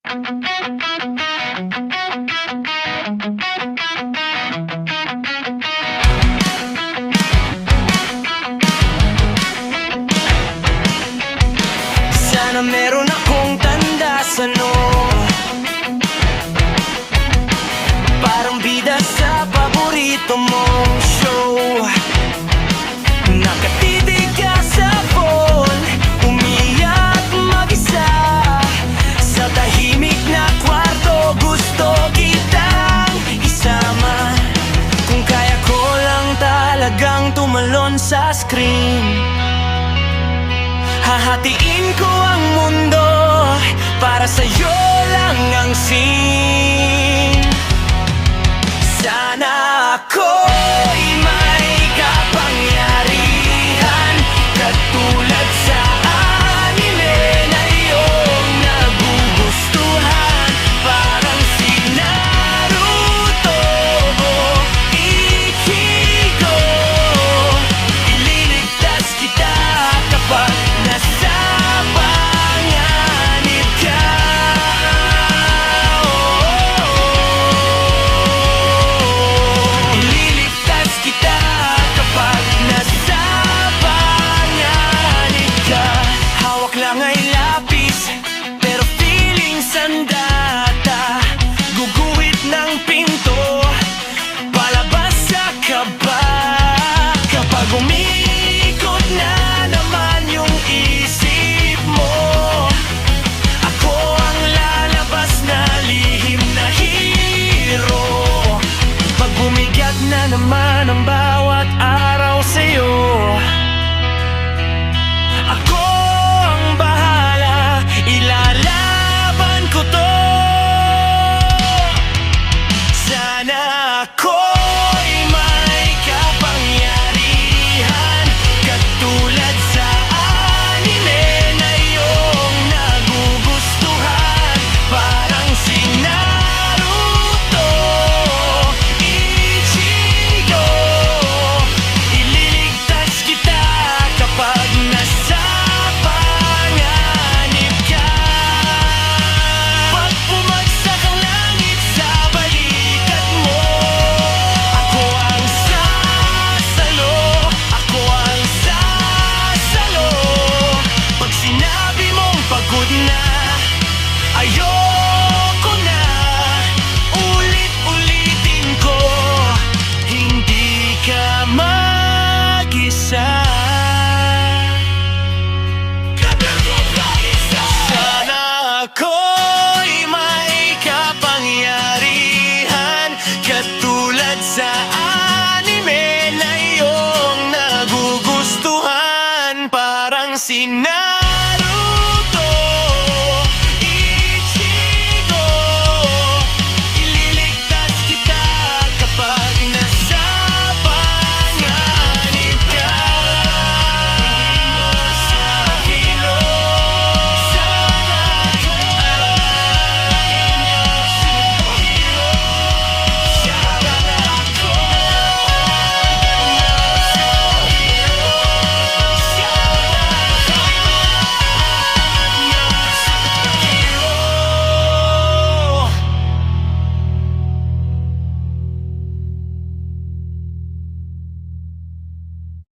Sana meron akong tanda sa parang bida sa paborito mong show. Nakatitig ka sa phone, umiyak mag-isa sa tahimik na kwarto. Gusto kitang isama, kung kaya ko lang talagang tumalon sa screen. Hahatiin ko ang mundo para sa'yo lang ang scene. Sana ako'y may kapangyarihan katulad sa anime na iyong nagugustuhan. Parang si Naruto o Ichigo, ililigtas kita kapag nasa panganib ka. Ililigtas kita kapag nasa panganib ka. Hawak lang ay lapis, pero feeling sandata. Guguhit ng pinto, palabas sa kaba. Kapag umiikot na naman yung isip mo, ako ang lalabas na lihim na hero. Pag bumigat na naman ang bawat araw sa'yo, ako ang bahala, ilalaban ko to. Sana ako'y may kapangyarihan katulad sa anime na iyong nagugustuhan. Parang si Naruto, Ichigo, ililigtas kita kapag nasa panganib ka. Pag bumagsak ang langit sa balikat mo, ako ang sasalo, ako ang sasalo. Pag sinabi mong pagod na, ayoko na, ulit-ulitin ko, hindi ka mag-isa. Sana ako'y